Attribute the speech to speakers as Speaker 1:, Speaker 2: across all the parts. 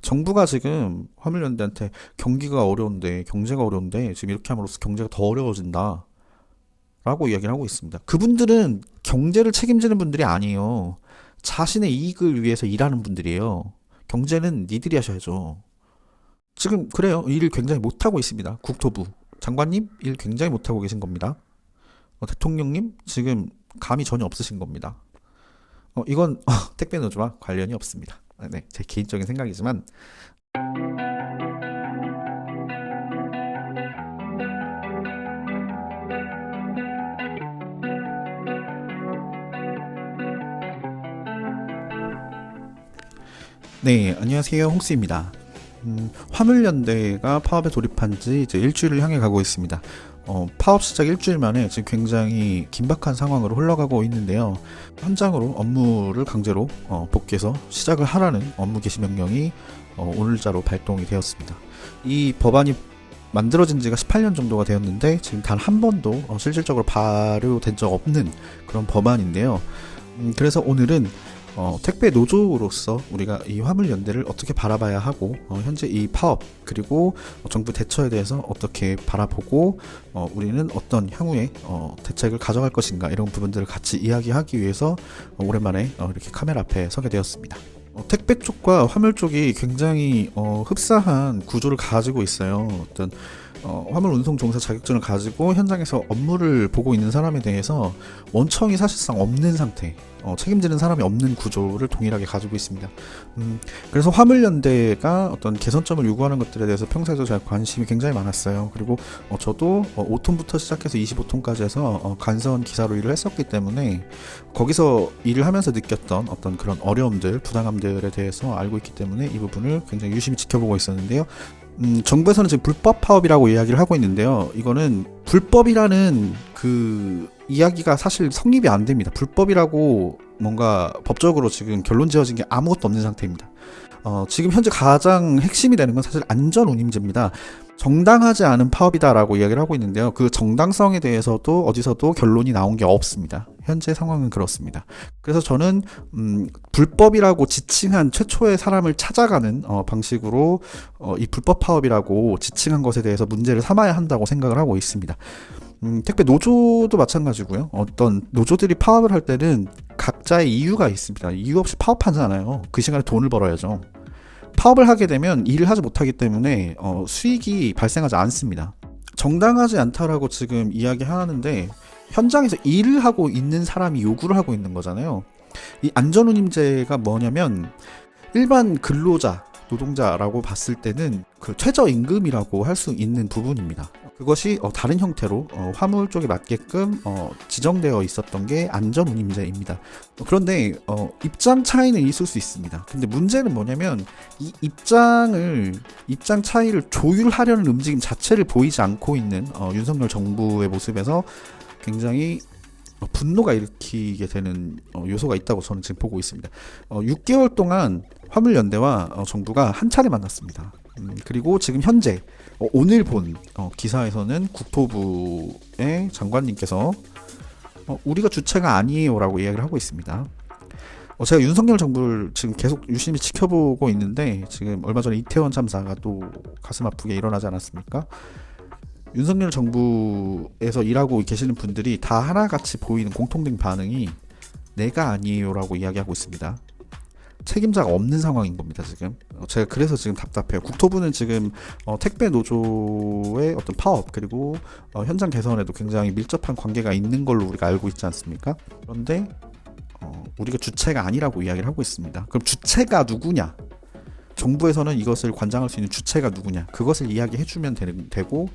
Speaker 1: 정부가 지금 화물연대한테 경기가 어려운데, 경제가 어려운데, 지금 이렇게 함으로써 경제가 더 어려워진다. 라고 이야기를 하고 있습니다. 그분들은 경제를 책임지는 분들이 아니에요. 자신의 이익을 위해서 일하는 분들이에요. 경제는 니들이 하셔야죠. 지금 그래요. 일 굉장히 못하고 있습니다. 국토부. 장관님, 일 굉장히 못하고 계신 겁니다. 대통령님, 지금 감이 전혀 없으신 겁니다. 이건 택배 노조와 관련이 없습니다. 네, 제 개인적인 생각이지만 네, 안녕하세요. 홍스입니다. 화물연대가 파업에 돌입한 지 이제 일주일을 향해 가고 있습니다. 파업 시작 일주일 만에 지금 굉장히 긴박한 상황으로 흘러가고 있는데요. 현장으로 업무를 강제로 복귀해서 시작을 하라는 업무 개시 명령이 오늘자로 발동이 되었습니다. 이 법안이 만들어진 지가 18년 정도가 되었는데 지금 단 한 번도 실질적으로 발효된 적 없는 그런 법안인데요. 그래서 오늘은 택배 노조로서 우리가 이 화물연대를 어떻게 바라봐야 하고 현재 이 파업 그리고 정부 대처에 대해서 어떻게 바라보고 우리는 어떤 향후에 대책을 가져갈 것인가 이런 부분들을 같이 이야기하기 위해서 오랜만에 이렇게 카메라 앞에 서게 되었습니다. 택배 쪽과 화물 쪽이 굉장히 흡사한 구조를 가지고 있어요. 어떤 화물 운송 종사 자격증을 가지고 현장에서 업무를 보고 있는 사람에 대해서 원청이 사실상 없는 상태, 책임지는 사람이 없는 구조를 동일하게 가지고 있습니다. 그래서 화물연대가 어떤 개선점을 요구하는 것들에 대해서 평소에도 제가 관심이 굉장히 많았어요. 그리고 저도 5톤부터 시작해서 25톤까지 해서 간선 기사로 일을 했었기 때문에 거기서 일을 하면서 느꼈던 어떤 그런 어려움들, 부당함들에 대해서 알고 있기 때문에 이 부분을 굉장히 유심히 지켜보고 있었는데요. 정부에서는 지금 불법 파업이라고 이야기를 하고 있는데요. 이거는 불법이라는 그 이야기가 사실 성립이 안 됩니다. 불법이라고 뭔가 법적으로 지금 결론 지어진 게 아무것도 없는 상태입니다. 지금 현재 가장 핵심이 되는 건 사실 안전운임제입니다. 정당하지 않은 파업이다라고 이야기를 하고 있는데요. 그 정당성에 대해서도 어디서도 결론이 나온 게 없습니다. 현재 상황은 그렇습니다. 그래서 저는 불법이라고 지칭한 최초의 사람을 찾아가는 방식으로 이 불법 파업이라고 지칭한 것에 대해서 문제를 삼아야 한다고 생각을 하고 있습니다. 택배 노조도 마찬가지고요. 어떤 노조들이 파업을 할 때는 각자의 이유가 있습니다. 이유 없이 파업하잖아요. 그 시간에 돈을 벌어야죠. 파업을 하게 되면 일을 하지 못하기 때문에 수익이 발생하지 않습니다. 정당하지 않다라고 지금 이야기하는데 현장에서 일을 하고 있는 사람이 요구를 하고 있는 거잖아요. 이 안전운임제가 뭐냐면 일반 근로자, 노동자라고 봤을 때는 그 최저임금이라고 할 수 있는 부분입니다. 그것이 다른 형태로 화물 쪽에 맞게끔 지정되어 있었던 게 안전운임제입니다. 그런데 입장 차이는 있을 수 있습니다. 근데 문제는 뭐냐면 이 입장 차이를 조율하려는 움직임 자체를 보이지 않고 있는 윤석열 정부의 모습에서 굉장히 분노가 일으키게 되는 요소가 있다고 저는 지금 보고 있습니다. 6개월 동안 화물연대와 정부가 한 차례 만났습니다. 그리고 지금 현재 오늘 본 기사에서는 국토부의 장관님께서 우리가 주체가 아니에요라고 이야기를 하고 있습니다. 제가 윤석열 정부를 지금 계속 유심히 지켜보고 있는데 지금 얼마 전에 이태원 참사가 또 가슴 아프게 일어나지 않았습니까? 윤석열 정부에서 일하고 계시는 분들이 다 하나같이 보이는 공통된 반응이 내가 아니에요라고 이야기하고 있습니다. 책임자가 없는 상황인 겁니다, 지금. 제가 그래서 지금 답답해요. 국토부는 지금 택배 노조의 어떤 파업 그리고 현장 개선에도 굉장히 밀접한 관계가 있는 걸로 우리가 알고 있지 않습니까? 그런데 우리가 주체가 아니라고 이야기를 하고 있습니다. 그럼 주체가 누구냐? 정부에서는 이것을 관장할 수 있는 주체가 누구냐? 그것을 이야기해주면 되고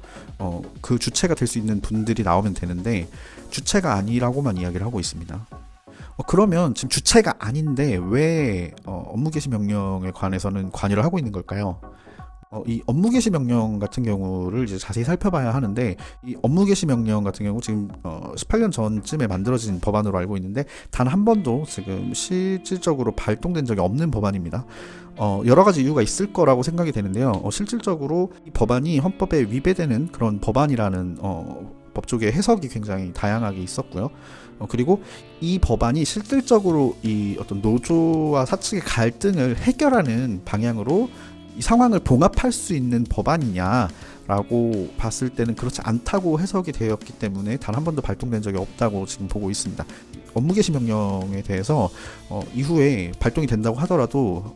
Speaker 1: 그 주체가 될 수 있는 분들이 나오면 되는데 주체가 아니라고만 이야기를 하고 있습니다. 그러면 지금 주체가 아닌데 왜 업무 개시 명령에 관해서는 관여를 하고 있는 걸까요? 이 업무 개시 명령 같은 경우를 이제 자세히 살펴봐야 하는데 이 업무 개시 명령 같은 경우 지금 18년 전쯤에 만들어진 법안으로 알고 있는데 단 한 번도 지금 실질적으로 발동된 적이 없는 법안입니다. 여러 가지 이유가 있을 거라고 생각이 되는데요. 실질적으로 이 법안이 헌법에 위배되는 그런 법안이라는 법조계 해석이 굉장히 다양하게 있었고요. 그리고 이 법안이 실질적으로 이 어떤 노조와 사측의 갈등을 해결하는 방향으로 이 상황을 봉합할 수 있는 법안이냐라고 봤을 때는 그렇지 않다고 해석이 되었기 때문에 단 한 번도 발동된 적이 없다고 지금 보고 있습니다. 업무 개시 명령에 대해서 이후에 발동이 된다고 하더라도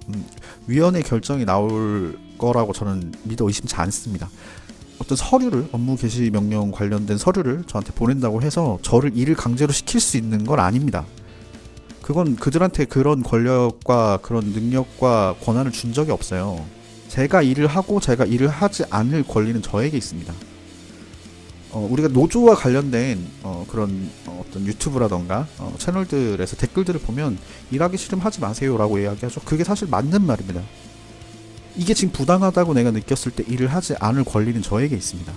Speaker 1: 위원회 결정이 나올 거라고 저는 믿어 의심치 않습니다. 어떤 서류를, 업무 개시 명령 관련된 서류를 저한테 보낸다고 해서 저를 일을 강제로 시킬 수 있는 건 아닙니다. 그건 그들한테 그런 권력과 그런 능력과 권한을 준 적이 없어요. 제가 일을 하고 제가 일을 하지 않을 권리는 저에게 있습니다. 우리가 노조와 관련된 그런 어떤 유튜브라던가 채널들에서 댓글들을 보면 일하기 싫으면 하지 마세요라고 이야기하죠. 그게 사실 맞는 말입니다. 이게 지금 부당하다고 내가 느꼈을 때 일을 하지 않을 권리는 저에게 있습니다.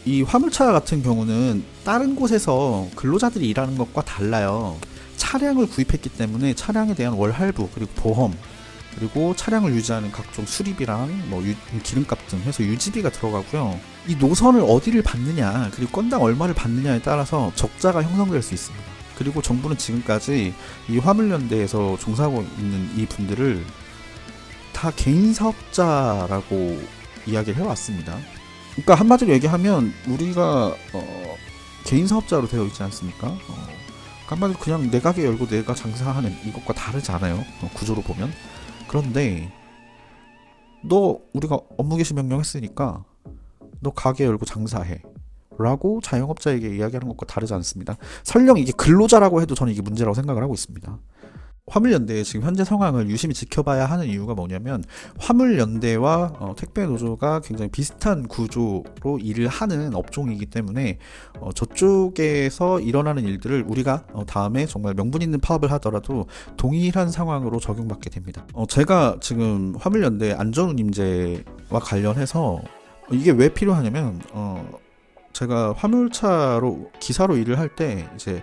Speaker 1: 이 화물차 같은 경우는 다른 곳에서 근로자들이 일하는 것과 달라요. 차량을 구입했기 때문에 차량에 대한 월할부, 그리고 보험, 그리고 차량을 유지하는 각종 수리비랑 뭐 기름값 등 해서 유지비가 들어가고요. 이 노선을 어디를 받느냐, 그리고 건당 얼마를 받느냐에 따라서 적자가 형성될 수 있습니다. 그리고 정부는 지금까지 이 화물연대에서 종사하고 있는 이 분들을 다 개인 사업자라고 이야기를 해왔습니다. 그러니까 한마디로 얘기하면 우리가 개인 사업자로 되어 있지 않습니까? 한마디로 그냥 내 가게 열고 내가 장사하는 이것과 다르지 않아요. 구조로 보면. 그런데 너 우리가 업무 개시 명령 했으니까 너 가게 열고 장사해 라고 자영업자에게 이야기하는 것과 다르지 않습니다. 설령 이게 근로자라고 해도 저는 이게 문제라고 생각을 하고 있습니다. 화물연대의 지금 현재 상황을 유심히 지켜봐야 하는 이유가 뭐냐면, 화물연대와 택배노조가 굉장히 비슷한 구조로 일을 하는 업종이기 때문에 저쪽에서 일어나는 일들을 우리가 다음에 정말 명분 있는 파업을 하더라도 동일한 상황으로 적용받게 됩니다. 제가 지금 화물연대 안전운임제와 관련해서 이게 왜 필요하냐면 제가 화물차로 기사로 일을 할 때 이제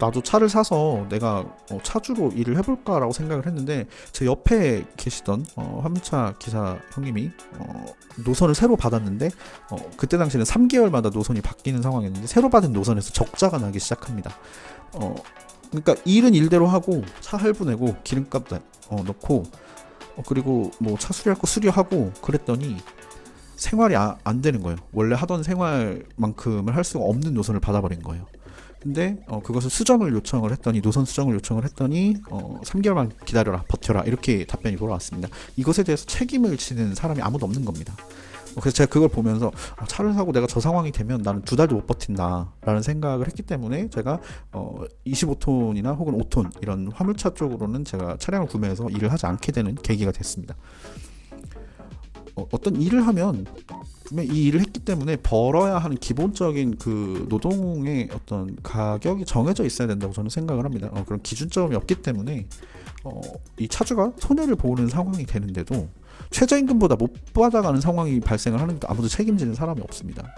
Speaker 1: 나도 차를 사서 내가 차주로 일을 해볼까라고 생각을 했는데, 제 옆에 계시던 화물차 기사 형님이 노선을 새로 받았는데 그때 당시에는 3개월마다 노선이 바뀌는 상황이었는데 새로 받은 노선에서 적자가 나기 시작합니다. 그러니까 일은 일대로 하고 차 할부 내고 기름값 넣고 그리고 뭐 차 수리할 거 수리하고 그랬더니 생활이 안 되는 거예요. 원래 하던 생활만큼을 할 수가 없는 노선을 받아버린 거예요. 근데 그것을 수정을 요청을 했더니, 노선 수정을 요청을 했더니 3개월만 기다려라, 버텨라, 이렇게 답변이 돌아왔습니다. 이것에 대해서 책임을 지는 사람이 아무도 없는 겁니다. 그래서 제가 그걸 보면서 차를 사고 내가 저 상황이 되면 나는 2달도 못 버틴다 라는 생각을 했기 때문에 제가 25톤이나 혹은 5톤 이런 화물차 쪽으로는 제가 차량을 구매해서 일을 하지 않게 되는 계기가 됐습니다. 어떤 일을 하면 분명히 이 일을 했기 때문에 벌어야 하는 기본적인 그 노동의 어떤 가격이 정해져 있어야 된다고 저는 생각을 합니다. 그런 기준점이 없기 때문에 이 차주가 손해를 보는 상황이 되는데도 최저임금보다 못 받아가는 상황이 발생을 하는데도 아무도 책임지는 사람이 없습니다.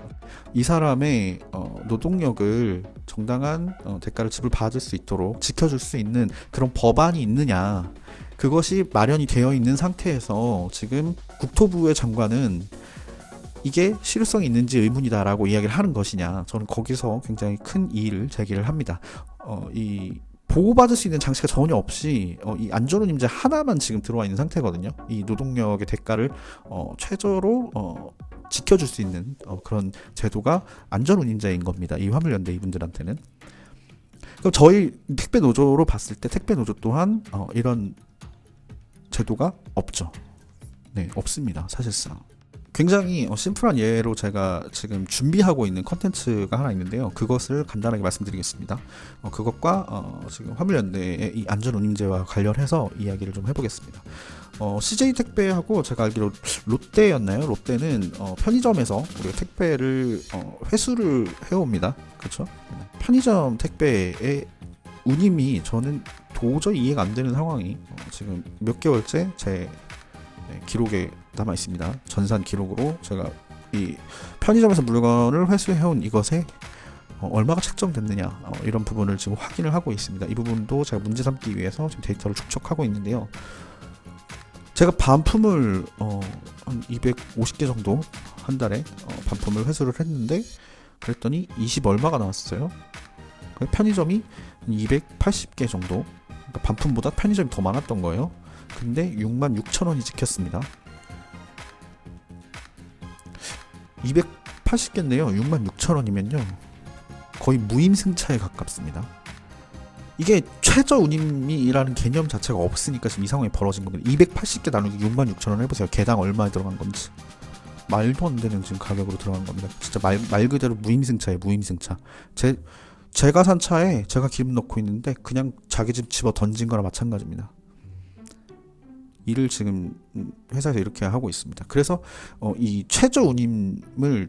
Speaker 1: 이 사람의 노동력을 정당한 대가를 지불받을 수 있도록 지켜줄 수 있는 그런 법안이 있느냐, 그것이 마련이 되어 있는 상태에서 지금 국토부의 장관은 이게 실효성이 있는지 의문이다라고 이야기를 하는 것이냐, 저는 거기서 굉장히 큰 이의를 제기를 합니다. 이 보호받을 수 있는 장치가 전혀 없이 이 안전운임제 하나만 지금 들어와 있는 상태거든요. 이 노동력의 대가를 최저로 지켜줄 수 있는 그런 제도가 안전운임제인 겁니다. 이 화물연대 이분들한테는. 그럼 저희 택배노조로 봤을 때 택배노조 또한 이런 제도가 없죠. 네, 없습니다. 사실상. 굉장히 심플한 예로 제가 지금 준비하고 있는 컨텐츠가 하나 있는데요. 그것을 간단하게 말씀드리겠습니다. 그것과 지금 화물연대의 이 안전운임제와 관련해서 이야기를 좀 해보겠습니다. CJ택배하고 제가 알기로 롯데였나요? 롯데는 편의점에서 우리가 택배를 회수를 해옵니다. 그렇죠? 편의점 택배의 운임이 저는 도저히 이해가 안 되는 상황이 지금 몇 개월째 제 기록에 남아 있습니다. 전산 기록으로 제가 이 편의점에서 물건을 회수해온 이것에 얼마가 책정됐느냐, 이런 부분을 지금 확인을 하고 있습니다. 이 부분도 제가 문제 삼기 위해서 지금 데이터를 축적하고 있는데요. 제가 반품을 한 250개 정도 한 달에 반품을 회수를 했는데, 그랬더니 20 얼마가 나왔어요. 편의점이 280개 정도, 그러니까 반품보다 편의점이 더 많았던 거예요. 근데 66,000원이 찍혔습니다. 280개인데요. 66,000원이면요. 거의 무임승차에 가깝습니다. 이게 최저운임이라는 개념 자체가 없으니까 지금 이 상황이 벌어진 겁니다. 280개 나누기 66,000원 해보세요. 개당 얼마에 들어간 건지. 말도 안 되는 지금 가격으로 들어간 겁니다. 진짜 말 그대로 무임승차예요. 무임승차. 제가 산 차에 제가 기름 넣고 있는데 그냥 자기 집 집어 던진 거랑 마찬가지입니다. 일을 지금 회사에서 이렇게 하고 있습니다. 그래서 이 최저운임에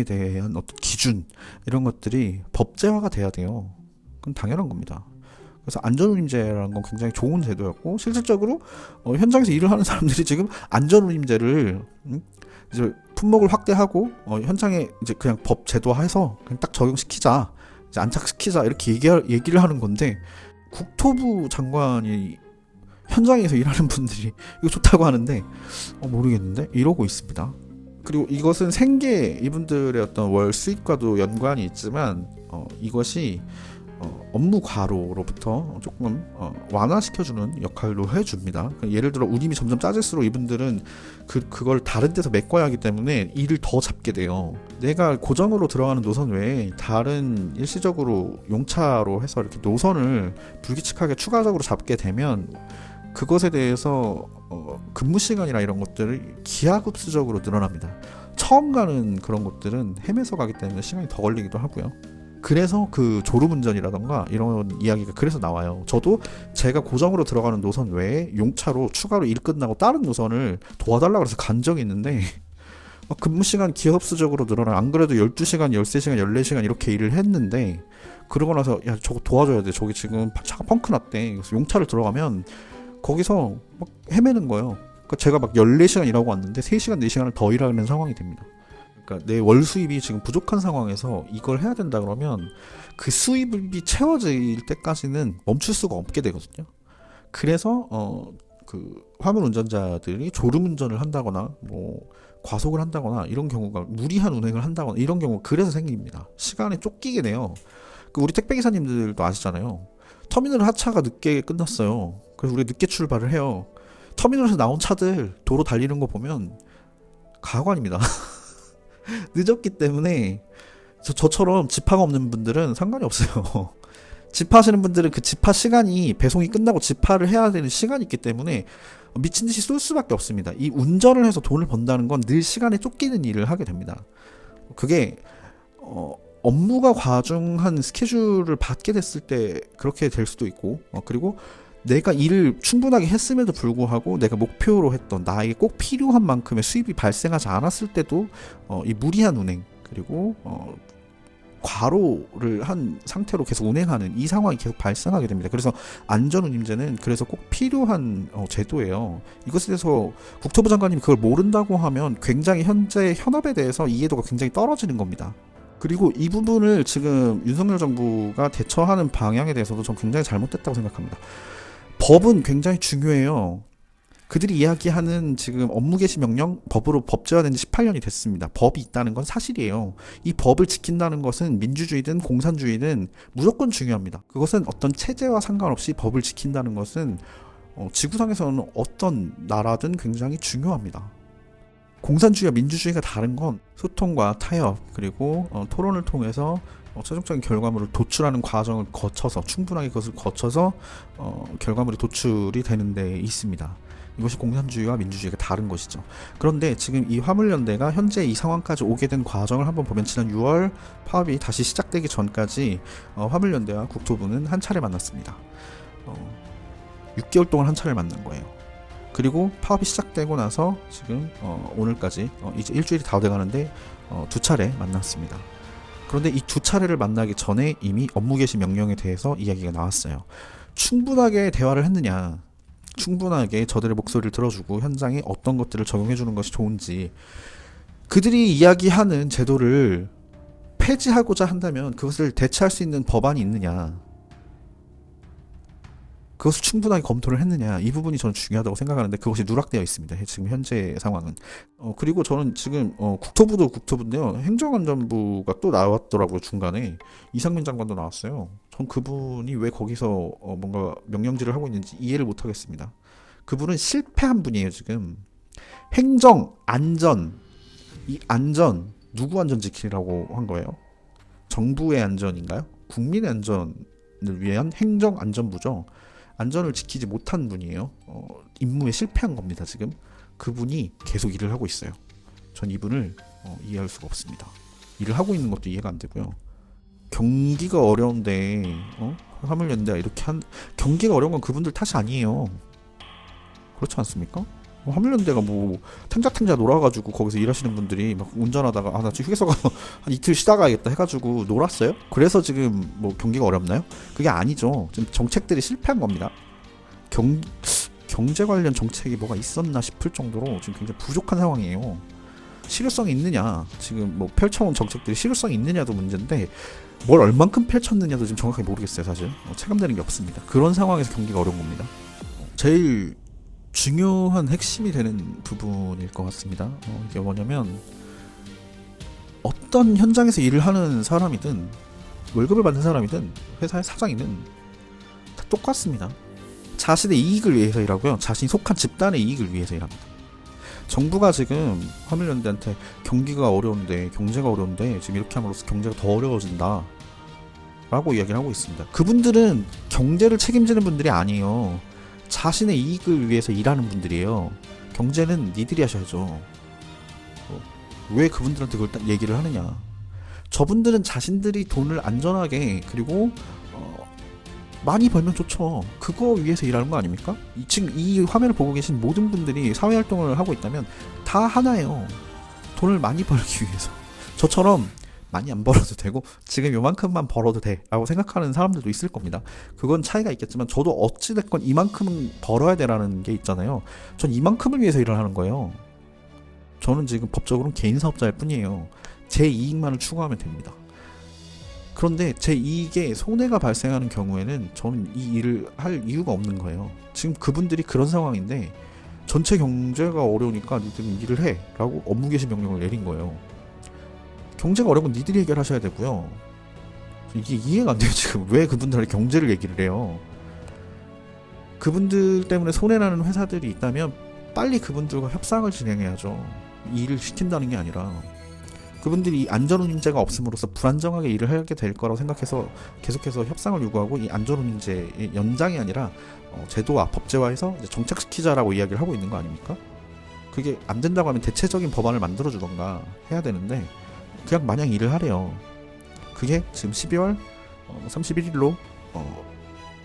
Speaker 1: 대한 어떤 기준 이런 것들이 법제화가 돼야 돼요. 그건 당연한 겁니다. 그래서 안전운임제라는 건 굉장히 좋은 제도였고 실질적으로 현장에서 일을 하는 사람들이 지금 안전운임제를 이제 품목을 확대하고 현장에 이제 그냥 법 제도화해서 그냥 딱 적용시키자, 이제 안착시키자 이렇게 얘기를 하는 건데 국토부 장관이 현장에서 일하는 분들이 이거 좋다고 하는데 모르겠는데 이러고 있습니다. 그리고 이것은 생계 이분들의 어떤 월 수익과도 연관이 있지만 이것이 업무 과로로부터 조금 완화시켜주는 역할로 해줍니다. 예를 들어 운임이 점점 짜질수록 이분들은 그걸 다른 데서 메꿔야 하기 때문에 일을 더 잡게 돼요. 내가 고정으로 들어가는 노선 외에 다른 일시적으로 용차로 해서 이렇게 노선을 불규칙하게 추가적으로 잡게 되면 그것에 대해서 근무 시간이나 이런 것들이 기하급수적으로 늘어납니다. 처음 가는 그런 곳들은 헤매서 가기 때문에 시간이 더 걸리기도 하고요. 그래서 그 졸음운전이라던가 이런 이야기가 그래서 나와요. 저도 제가 고정으로 들어가는 노선 외에 용차로 추가로 일 끝나고 다른 노선을 도와달라고 해서 간 적이 있는데 근무 시간 기하급수적으로 늘어나. 안 그래도 12시간, 13시간, 14시간 이렇게 일을 했는데 그러고 나서 야 저거 도와줘야 돼. 저기 지금 차가 펑크 났대. 그래서 용차를 들어가면 거기서 막 헤매는 거예요. 그러니까 제가 막 14시간 일하고 왔는데 3시간, 4시간을 더 일하는 상황이 됩니다. 그러니까 내 월 수입이 지금 부족한 상황에서 이걸 해야 된다 그러면 그 수입이 채워질 때까지는 멈출 수가 없게 되거든요. 그래서 그 화물 운전자들이 졸음 운전을 한다거나 뭐 과속을 한다거나 이런 경우가 무리한 운행을 한다거나 이런 경우 그래서 생깁니다. 시간에 쫓기게 돼요. 우리 택배기사님들도 아시잖아요. 터미널 하차가 늦게 끝났어요. 그래서 우리 늦게 출발을 해요. 터미널에서 나온 차들 도로 달리는 거 보면 가관입니다. 늦었기 때문에 저처럼 집화가 없는 분들은 상관이 없어요. 집화하시는 분들은 그 집화 시간이 배송이 끝나고 집화를 해야 되는 시간이 있기 때문에 미친 듯이 쏠 수밖에 없습니다. 이 운전을 해서 돈을 번다는 건 늘 시간에 쫓기는 일을 하게 됩니다. 그게 업무가 과중한 스케줄을 받게 됐을 때 그렇게 될 수도 있고 그리고 내가 일을 충분하게 했음에도 불구하고 내가 목표로 했던 나에게 꼭 필요한 만큼의 수입이 발생하지 않았을 때도 이 무리한 운행 그리고 과로를 한 상태로 계속 운행하는 이 상황이 계속 발생하게 됩니다. 그래서 안전운임제는 그래서 꼭 필요한 제도예요. 이것에 대해서 국토부 장관님이 그걸 모른다고 하면 굉장히 현재 현업에 대해서 이해도가 굉장히 떨어지는 겁니다. 그리고 이 부분을 지금 윤석열 정부가 대처하는 방향에 대해서도 전 굉장히 잘못됐다고 생각합니다. 법은 굉장히 중요해요. 그들이 이야기하는 지금 업무 개시 명령 법으로 법제화된 지 18년이 됐습니다. 법이 있다는 건 사실이에요. 이 법을 지킨다는 것은 민주주의든 공산주의든 무조건 중요합니다. 그것은 어떤 체제와 상관없이 법을 지킨다는 것은 지구상에서는 어떤 나라든 굉장히 중요합니다. 공산주의와 민주주의가 다른 건 소통과 타협 그리고 토론을 통해서 최종적인 결과물을 도출하는 과정을 거쳐서 충분하게 그것을 거쳐서 결과물이 도출이 되는 데 있습니다. 이것이 공산주의와 민주주의가 다른 것이죠. 그런데 지금 이 화물연대가 현재 이 상황까지 오게 된 과정을 한번 보면 지난 6월 파업이 다시 시작되기 전까지 화물연대와 국토부는 한 차례 만났습니다. 6개월 동안 한 차례 만난 거예요. 그리고 파업이 시작되고 나서 지금 오늘까지 이제 일주일이 다 돼가는데 2차례 만났습니다. 그런데 이 2차례를 만나기 전에 이미 업무 개시 명령에 대해서 이야기가 나왔어요. 충분하게 대화를 했느냐, 충분하게 저들의 목소리를 들어주고 현장에 어떤 것들을 적용해주는 것이 좋은지, 그들이 이야기하는 제도를 폐지하고자 한다면 그것을 대체할 수 있는 법안이 있느냐, 그것을 충분하게 검토를 했느냐, 이 부분이 저는 중요하다고 생각하는데 그것이 누락되어 있습니다. 지금 현재 상황은. 그리고 저는 지금 국토부도 국토부인데요. 행정안전부가 또 나왔더라고요. 중간에 이상민 장관도 나왔어요. 전 그분이 왜 거기서 뭔가 명령질을 하고 있는지 이해를 못하겠습니다. 그분은 실패한 분이에요. 지금 행정, 안전 이 안전, 누구 안전 지키라고 한 거예요? 정부의 안전인가요? 국민의 안전을 위한 행정안전부죠. 안전을 지키지 못한 분이에요. 임무에 실패한 겁니다. 지금 그분이 계속 일을 하고 있어요. 전 이분을 이해할 수가 없습니다. 일을 하고 있는 것도 이해가 안 되고요. 경기가 어려운데 화물연대가 이렇게 경기가 어려운 건 그분들 탓이 아니에요. 그렇지 않습니까? 화물연대가 뭐 탱자탱자 놀아가지고 거기서 일하시는 분들이 막 운전하다가 나 지금 휴게소 가서 한 이틀 쉬다 가야겠다 해가지고 놀았어요? 그래서 지금 뭐 경기가 어렵나요? 그게 아니죠. 지금 정책들이 실패한 겁니다. 경제 관련 정책이 뭐가 있었나 싶을 정도로 지금 굉장히 부족한 상황이에요. 실효성이 있느냐, 지금 뭐 펼쳐온 정책들이 실효성이 있느냐도 문제인데 뭘 얼만큼 펼쳤느냐도 지금 정확하게 모르겠어요. 사실 체감되는 게 없습니다. 그런 상황에서 경기가 어려운 겁니다. 제일 중요한 핵심이 되는 부분일 것 같습니다. 이게 뭐냐면 어떤 현장에서 일을 하는 사람이든 월급을 받는 사람이든 회사의 사장이든 다 똑같습니다. 자신의 이익을 위해서 일하고요. 자신이 속한 집단의 이익을 위해서 일합니다. 정부가 지금 화물연대한테 경기가 어려운데, 경제가 어려운데 지금 이렇게 함으로써 경제가 더 어려워진다 라고 이야기를 하고 있습니다. 그분들은 경제를 책임지는 분들이 아니에요. 자신의 이익을 위해서 일하는 분들이에요. 경제는 니들이 하셔야죠. 왜 그분들한테 그걸 얘기를 하느냐. 저분들은 자신들이 돈을 안전하게 그리고 많이 벌면 좋죠. 그거 위해서 일하는 거 아닙니까? 지금 이 화면을 보고 계신 모든 분들이 사회활동을 하고 있다면 다 하나예요. 돈을 많이 벌기 위해서. 저처럼 많이 안 벌어도 되고 지금 요만큼만 벌어도 돼 라고 생각하는 사람들도 있을 겁니다. 그건 차이가 있겠지만 저도 어찌됐건 이만큼은 벌어야 되라는 게 있잖아요. 전 이만큼을 위해서 일을 하는 거예요. 저는 지금 법적으로는 개인 사업자일 뿐이에요. 제 이익만을 추구하면 됩니다. 그런데 제 이익에 손해가 발생하는 경우에는 저는 이 일을 할 이유가 없는 거예요. 지금 그분들이 그런 상황인데 전체 경제가 어려우니까 니들은 일을 해 라고 업무 개시 명령을 내린 거예요. 경제가 어려우면 니들이 해결하셔야 되고요. 이게 이해가 안 돼요. 지금 왜 그분들한테 경제를 얘기를 해요. 그분들 때문에 손해나는 회사들이 있다면 빨리 그분들과 협상을 진행해야죠. 이 일을 시킨다는 게 아니라 그분들이 안전운임제가 없음으로써 불안정하게 일을 하게 될 거라고 생각해서 계속해서 협상을 요구하고 이 안전운임제의 연장이 아니라 제도와 법제화해서 이제 정착시키자라고 이야기를 하고 있는 거 아닙니까? 그게 안 된다고 하면 대체적인 법안을 만들어주던가 해야 되는데 그냥 마냥 일을 하래요. 그게 지금 12월 31일로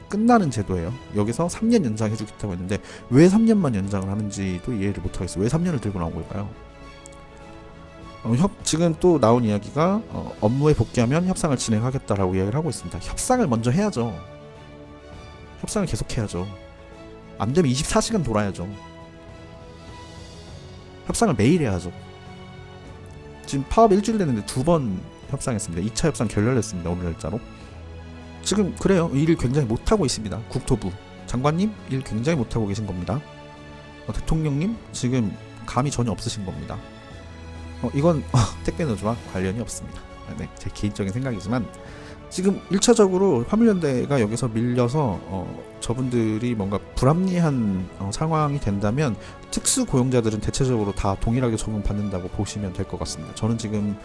Speaker 1: 끝나는 제도예요. 여기서 3년 연장해주겠다고 했는데 왜 3년만 연장을 하는지도 이해를 못하겠어요. 왜 3년을 들고 나온 걸까요? 지금 또 나온 이야기가 업무에 복귀하면 협상을 진행하겠다라고 이야기를 하고 있습니다. 협상을 먼저 해야죠. 협상을 계속 해야죠. 안 되면 24시간 돌아야죠. 협상을 매일 해야죠. 지금 파업 일주일 됐는데 2번 협상했습니다. 2차 협상 결렬했습니다. 오늘 날짜로. 지금 그래요. 일을 굉장히 못하고 있습니다. 국토부 장관님 일 굉장히 못하고 계신 겁니다. 대통령님 지금 감이 전혀 없으신 겁니다. 이건 택배노조와 관련이 없습니다. 네, 제 개인적인 생각이지만 지금 1차적으로 화물연대가 여기서 밀려서 저분들이 뭔가 불합리한 상황이 된다면 특수 고용자들은 대체적으로 다 동일하게 적용받는다고 보시면 될 것 같습니다. 저는 지금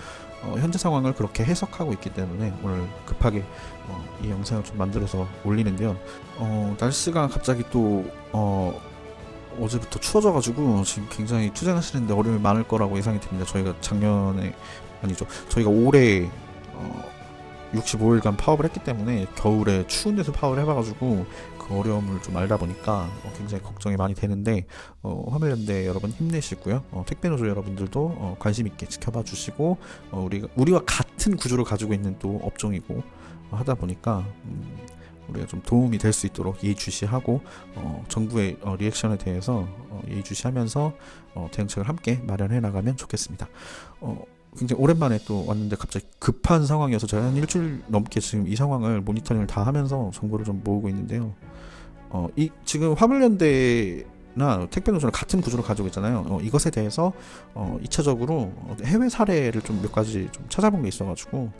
Speaker 1: 현재 상황을 그렇게 해석하고 있기 때문에 오늘 급하게 이 영상을 좀 만들어서 올리는데요. 날씨가 갑자기 또 어제부터 추워져가지고 지금 굉장히 투쟁하시는데 어려움이 많을 거라고 예상이 됩니다. 저희가 저희가 올해 65일간 파업을 했기 때문에 겨울에 추운 데서 파업을 해봐가지고 그 어려움을 좀 알다 보니까 굉장히 걱정이 많이 되는데 화물연대 여러분 힘내시고요. 택배노조 여러분들도 관심 있게 지켜봐 주시고 우리와 같은 구조를 가지고 있는 또 업종이고 하다 보니까 우리가 좀 도움이 될 수 있도록 예의주시하고 정부의 리액션에 대해서 예의주시하면서 대응책을 함께 마련해 나가면 좋겠습니다. 굉장히 오랜만에 또 왔는데 갑자기 급한 상황이어서 제가 한 일주일 넘게 지금 이 상황을 모니터링을 다 하면서 정보를 좀 모으고 있는데요. 지금 화물연대나 택배노조는 같은 구조를 가지고 있잖아요. 이것에 대해서 2차적으로 해외 사례를 좀 몇 가지 좀 찾아본 게 있어가지고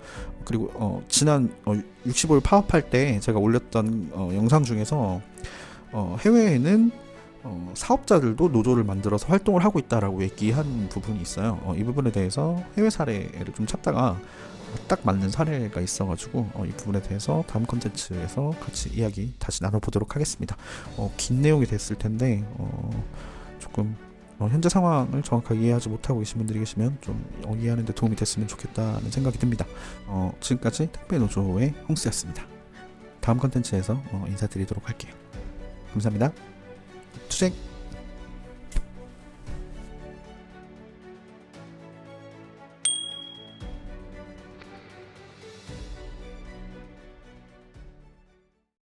Speaker 1: 그리고 지난 65일 파업할 때 제가 올렸던 영상 중에서 해외에는 사업자들도 노조를 만들어서 활동을 하고 있다라고 얘기한 부분이 있어요. 이 부분에 대해서 해외 사례를 좀 찾다가 딱 맞는 사례가 있어가지고 이 부분에 대해서 다음 컨텐츠에서 같이 이야기 다시 나눠보도록 하겠습니다. 긴 내용이 됐을 텐데 조금 현재 상황을 정확하게 이해하지 못하고 계신 분들이 계시면 좀 이해하는 데 도움이 됐으면 좋겠다는 생각이 듭니다. 지금까지 택배노조의 홍스였습니다. 다음 컨텐츠에서 인사드리도록 할게요. 감사합니다. 투쟁!